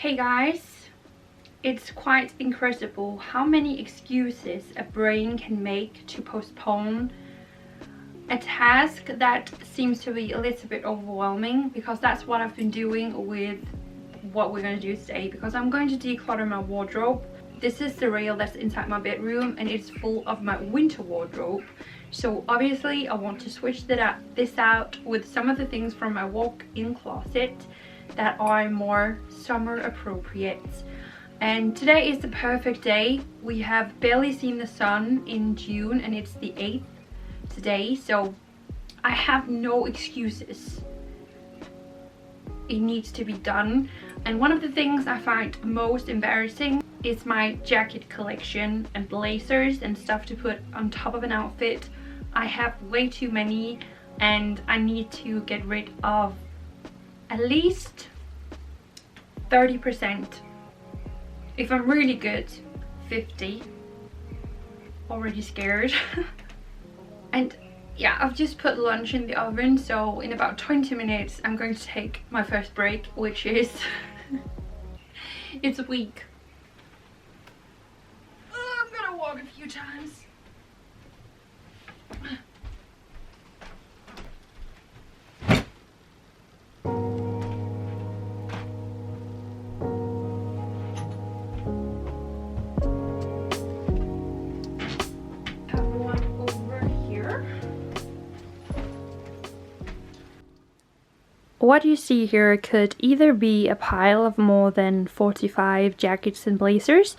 Hey guys, it's quite incredible how many excuses a brain can make to postpone a task that seems to be a little bit overwhelming, because that's what I've been doing with what we're going to do today, because I'm going to declutter my wardrobe. This is the rail that's inside my bedroom and it's full of my winter wardrobe. So obviously I want to switch this out with some of the things from my walk-in closet that are more summer appropriate. And today is the perfect day. We have barely seen the sun in June and it's the 8th today, so I have no excuses. It needs to be done. And one of the things I find most embarrassing is my jacket collection and blazers and stuff to put on top of an outfit. I have way too many and I need to get rid of at least 30%. If I'm really good, 50. Already scared. And yeah, I've just put lunch in the oven, so in about 20 minutes I'm going to take my first break, which is it's a week. I'm gonna walk a few times. What you see here could either be a pile of more than 45 jackets and blazers.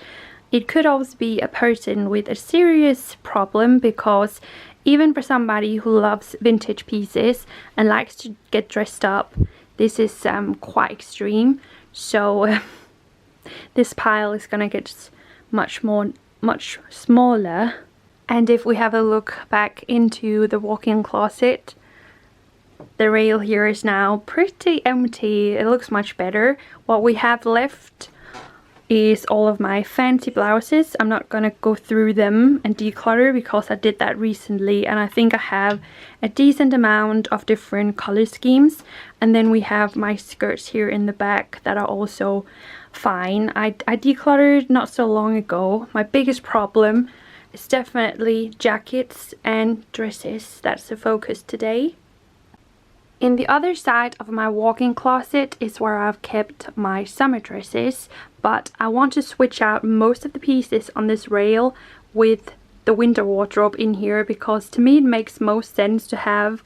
It could also be a person with a serious problem, because even for somebody who loves vintage pieces and likes to get dressed up, this is quite extreme. So this pile is gonna get much smaller. And if we have a look back into the walk-in closet, the rail here is now pretty empty. It looks much better. What we have left is all of my fancy blouses. I'm not gonna go through them and declutter because I did that recently, and I think I have a decent amount of different color schemes. And then we have my skirts here in the back that are also fine. I decluttered not so long ago. My biggest problem is definitely jackets and dresses. That's the focus today. In the other side of my walk-in closet is where I've kept my summer dresses, but I want to switch out most of the pieces on this rail with the winter wardrobe in here, because to me it makes most sense to have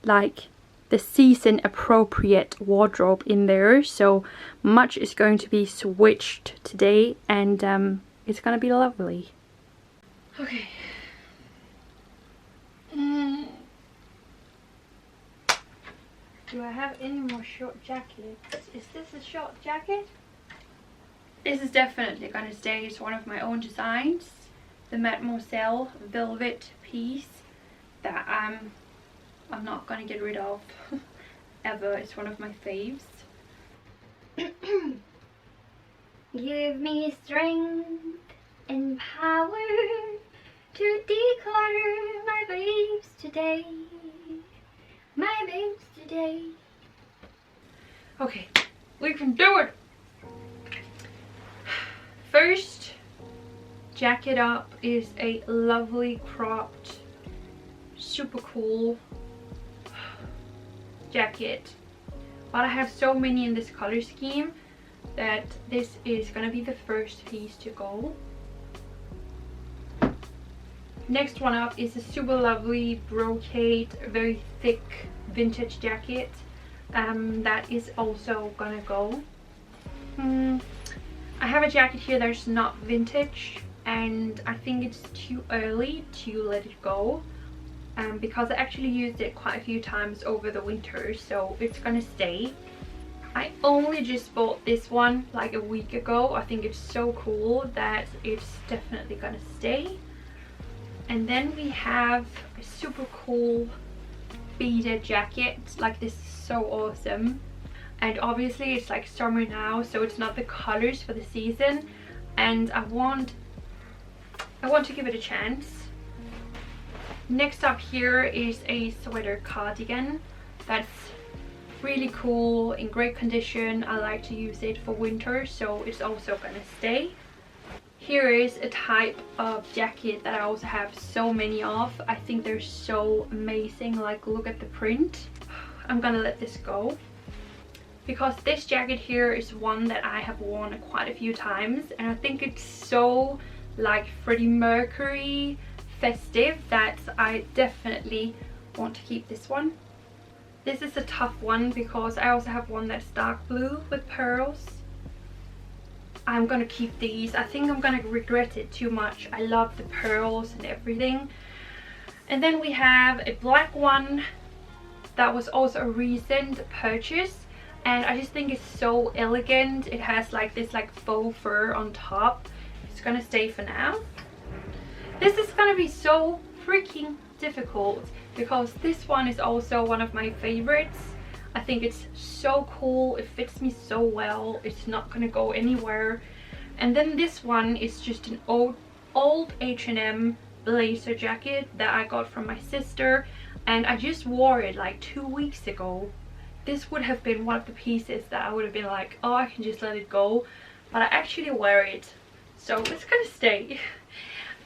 like the season appropriate wardrobe in there. So much is going to be switched today, and it's gonna be lovely. Okay. Do I have any more short jackets? Is this a short jacket? This is definitely gonna stay. It's one of my own designs. The Mademoiselle velvet piece that I'm not gonna get rid of ever. It's one of my faves. Give me strength and power to declutter my babes today. My babes today. Okay, we can do it. First jacket up is a lovely cropped, super cool jacket. But I have so many in this color scheme that this is gonna be the first piece to go. Next one up is a super lovely brocade, very thick vintage jacket. That is also gonna go. I have a jacket here that's not vintage, and I think it's too early to let it go, because I actually used it quite a few times over the winter, so it's gonna stay. I only just bought this one like a week ago. I think it's so cool that it's definitely gonna stay. And then we have a super cool beaded jacket. Like, this is so awesome. And obviously it's like summer now, so it's not the colors for the season, and I want to give it a chance. Next up here is a sweater cardigan that's really cool, in great condition. I like to use it for winter, so it's also gonna stay. Here is a type of jacket that I also have so many of. I think they're so amazing. Like, look at the print. I'm gonna let this go because this jacket here is one that I have worn quite a few times, and I think it's so like Freddie Mercury festive that I definitely want to keep this one. This is a tough one because I also have one that's dark blue with pearls. I'm gonna keep these. I think I'm gonna regret it too much. I love the pearls and everything. And then we have a black one that was also a recent purchase, and I just think it's so elegant. It has like this like faux fur on top. It's gonna stay for now. This is gonna be so freaking difficult because this one is also one of my favorites. I think it's so cool. It fits me so well. It's not gonna go anywhere. And then this one is just an old H&M blazer jacket that I got from my sister, and I just wore it like 2 weeks ago. This would have been one of the pieces that I would have been like, oh, I can just let it go, but I actually wear it, so it's gonna stay.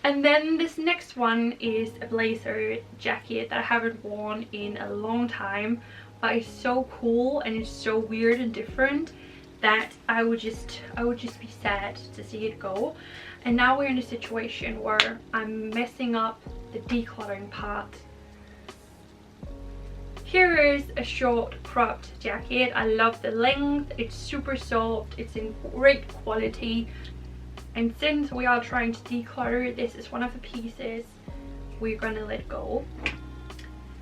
And then this next one is a blazer jacket that I haven't worn in a long time, but it's so cool and it's so weird and different that I would just be sad to see it go. And now we're in a situation where I'm messing up the decluttering part. Here is a short cropped jacket. I love the length. It's super soft. It's in great quality. And since we are trying to declutter, this is one of the pieces we're gonna let go.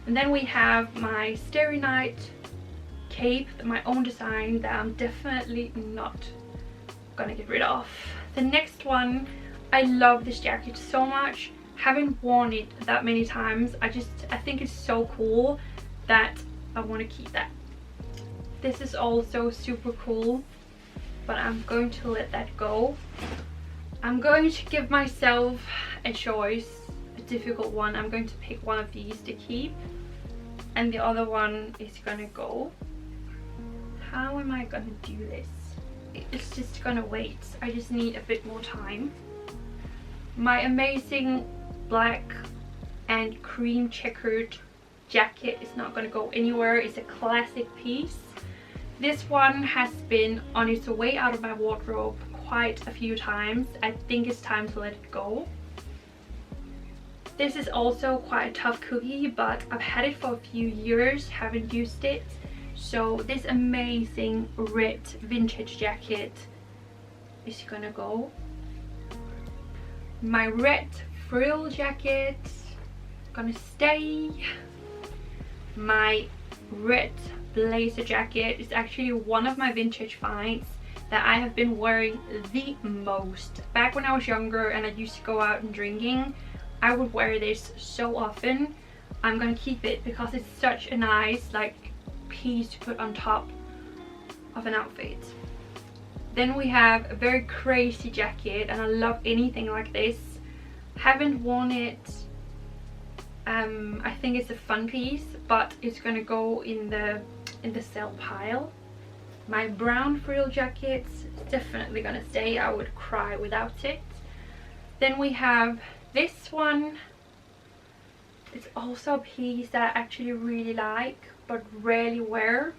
And then we have my Starry Night cape, my own design, that I'm definitely not gonna get rid of. The next one, I love this jacket so much. Haven't worn it that many times. I think it's so cool that I want to keep that. This is also super cool, but I'm going to let that go. I'm going to give myself a choice, a difficult one. I'm going to pick one of these to keep, and the other one is gonna go. How am I gonna do this? It's just gonna wait. I just need a bit more time. My amazing black and cream checkered jacket is not gonna go anywhere. It's a classic piece. This one has been on its way out of my wardrobe quite a few times. I think it's time to let it go. This is also quite a tough cookie, but I've had it for a few years, haven't used it. So this amazing red vintage jacket is gonna go. My red frill jacket gonna stay. My red blazer jacket is actually one of my vintage finds that I have been wearing the most. Back when I was younger and I used to go out and drinking, I would wear this so often. I'm gonna keep it because it's such a nice like piece to put on top of an outfit. Then we have a very crazy jacket, and I love anything like this. Haven't worn it. I think it's a fun piece, but it's gonna go in the sell pile. My brown frill jacket's definitely gonna stay. I would cry without it. Then we have this one. It's also a piece that I actually really like but rarely wear.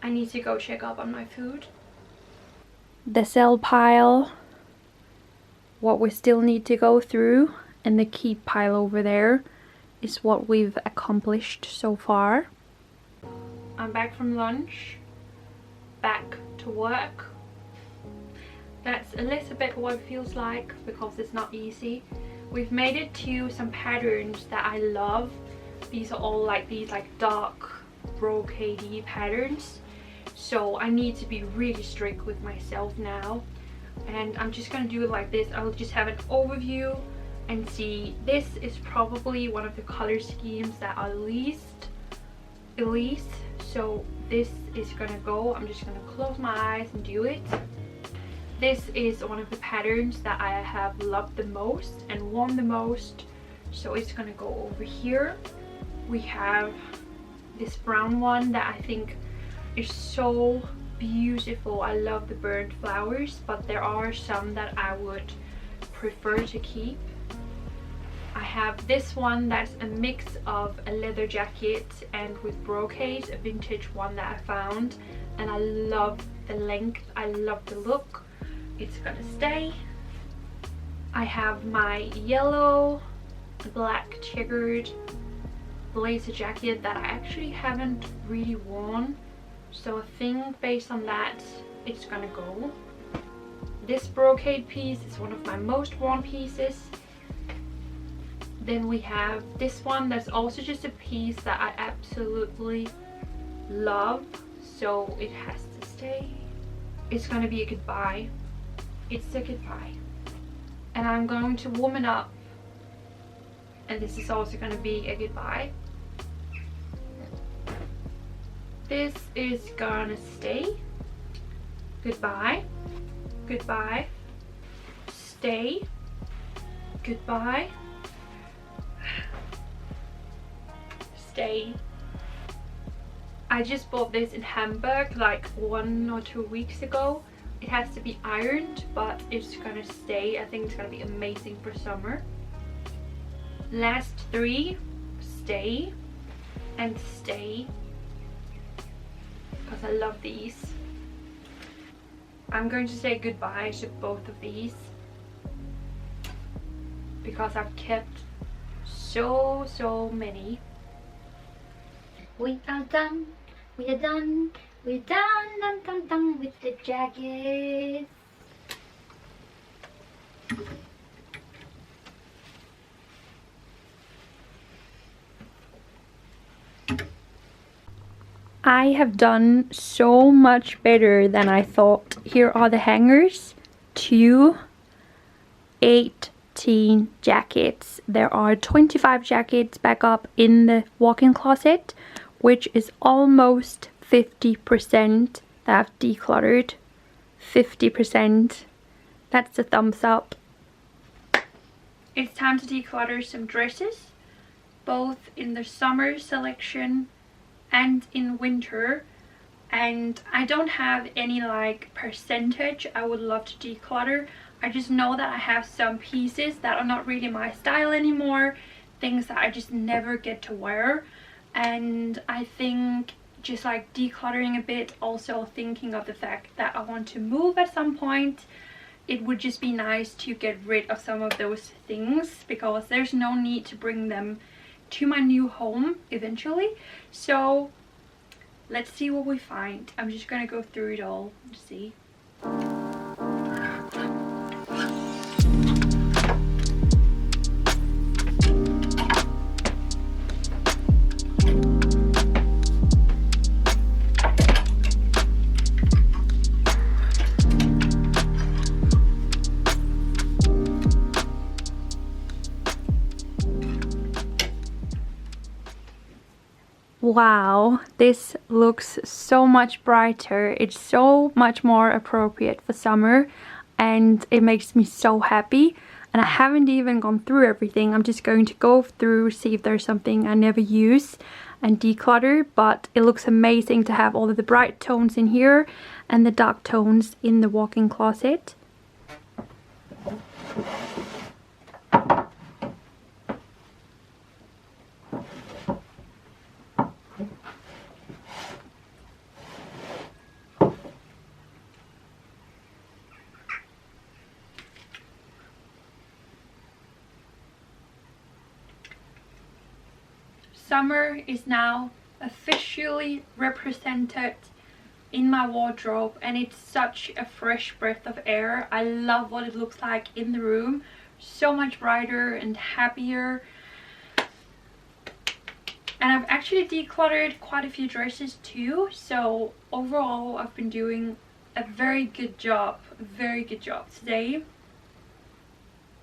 I need to go check up on my food. The sell pile, what we still need to go through, and the keep pile over there is what we've accomplished so far. I'm back from lunch, back to work. That's a little bit what it feels like because it's not easy. We've made it to some patterns that I love. These are all like these like dark brocadey patterns. So I need to be really strict with myself now. And I'm just gonna do it like this. I'll just have an overview and see. This is probably one of the color schemes that are Elise. So this is gonna go. I'm just gonna close my eyes and do it. This is one of the patterns that I have loved the most and worn the most. So it's gonna go over here. We have this brown one that I think is so beautiful. I love the burnt flowers, but there are some that I would prefer to keep. I have this one that's a mix of a leather jacket and with brocade, a vintage one that I found, and I love the length, I love the look. It's gonna stay. I have my yellow, black checkered blazer jacket that I actually haven't really worn, so I think based on that it's gonna go. This brocade piece is one of my most worn pieces. Then we have this one that's also just a piece that I absolutely love, so it has to stay. It's gonna be a goodbye. It's a goodbye. And I'm going to warm it up, and this is also gonna be a goodbye. This is gonna stay. Goodbye. Goodbye. Stay. Goodbye. Stay. I just bought this in Hamburg like 1 or 2 weeks ago. It has to be ironed, but it's gonna stay. I think it's gonna be amazing for summer. Last 3, stay and stay, because I love these. I'm going to say goodbye to both of these because I've kept so many. We are done, we are done, we're done with the jackets. I have done so much better than I thought. Here are the hangers. 2, 18 jackets. There are 25 jackets back up in the walk-in closet, which is almost 50% that I've decluttered. 50%. That's a thumbs up. It's time to declutter some dresses, both in the summer selection and in winter, and I don't have any like percentage I would love to declutter. I just know that I have some pieces that are not really my style anymore, things that I just never get to wear, and I think just like decluttering a bit, also thinking of the fact that I want to move at some point, it would just be nice to get rid of some of those things because there's no need to bring them to my new home eventually. So let's see what we find. I'm just gonna go through it all and see. Wow, this looks so much brighter. It's so much more appropriate for summer and it makes me so happy. And I haven't even gone through everything. I'm just going to go through, see if there's something I never use and declutter. But it looks amazing to have all of the bright tones in here and the dark tones in the walk-in closet. Summer is now officially represented in my wardrobe and it's such a fresh breath of air. I love what it looks like in the room. So much brighter and happier. And I've actually decluttered quite a few dresses too. So overall I've been doing a very good job today.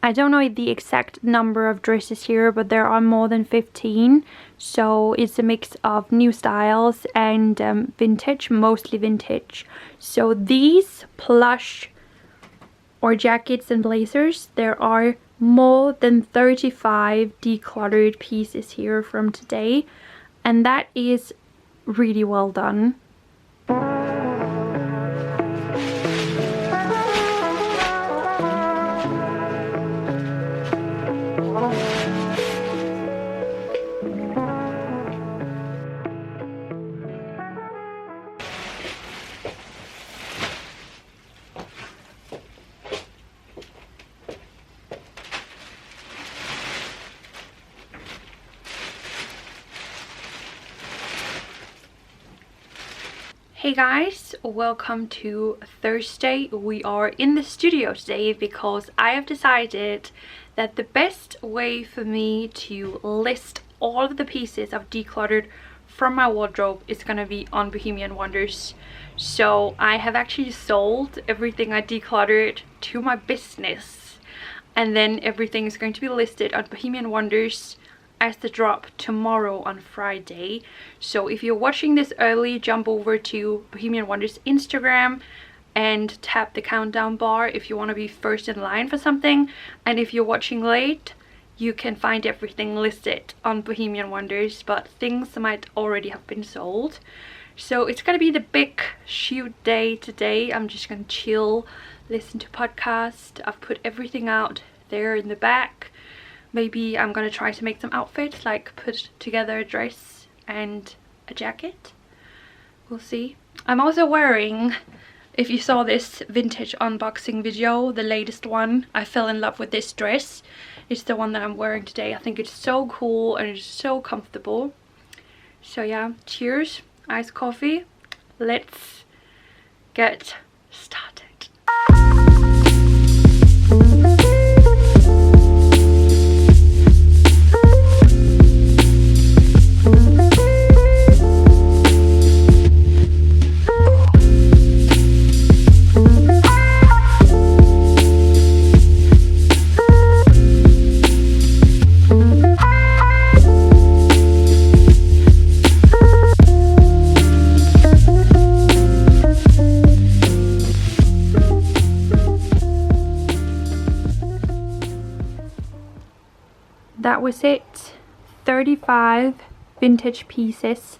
I don't know the exact number of dresses here, but there are more than 15. So it's a mix of new styles and vintage, mostly vintage. So these plush or jackets and blazers, there are more than 35 decluttered pieces here from today. and that is really well done. Hey guys, welcome to Thursday. We are in the studio today because I have decided that the best way for me to list all of the pieces I've decluttered from my wardrobe is going to be on Bohemian Wonders. So I have actually sold everything I decluttered to my business, and then everything is going to be listed on Bohemian Wonders as the drop tomorrow on Friday. So if you're watching this early, jump over to Bohemian Wonders Instagram and tap the countdown bar if you want to be first in line for something. And if you're watching late, you can find everything listed on Bohemian Wonders, but things might already have been sold. So it's gonna be the big shoot day today. I'm just gonna chill, listen to podcast. I've put everything out there in the back. Maybe I'm gonna try to make some outfits, like put together a dress and a jacket. We'll see. I'm also wearing, if you saw this vintage unboxing video, the latest one, I fell in love with this dress. It's the one that I'm wearing today. I think it's so cool and it's so comfortable. So yeah, cheers, iced coffee. Let's get started. That was it. 35 vintage pieces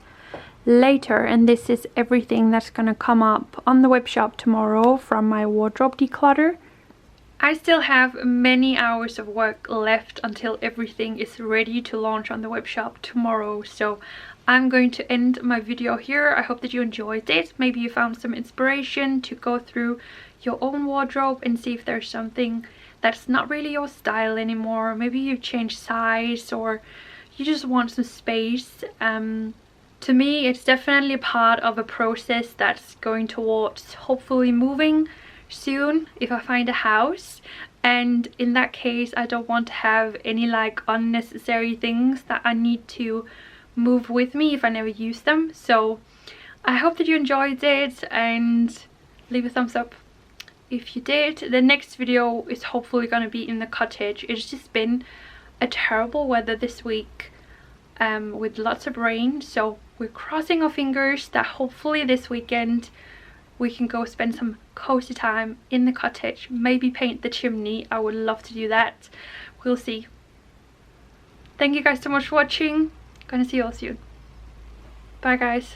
later, and this is everything that's gonna come up on the web shop tomorrow from my wardrobe declutter. I still have many hours of work left until everything is ready to launch on the web shop tomorrow, so I'm going to end my video here. I hope that you enjoyed it. Maybe you found some inspiration to go through your own wardrobe and see if there's something that's not really your style anymore. Maybe you've changed size or you just want some space. To me, it's definitely a part of a process that's going towards hopefully moving soon if I find a house, and in that case I don't want to have any like unnecessary things that I need to move with me if I never use them. So I hope that you enjoyed it, and leave a thumbs up if you did. The next video is hopefully going to be in the cottage. It's just been a terrible weather this week with lots of rain, so we're crossing our fingers that hopefully this weekend we can go spend some cozy time in the cottage, maybe paint the chimney. I would love to do that. We'll see. Thank you guys so much for watching. Gonna see you all soon. Bye guys.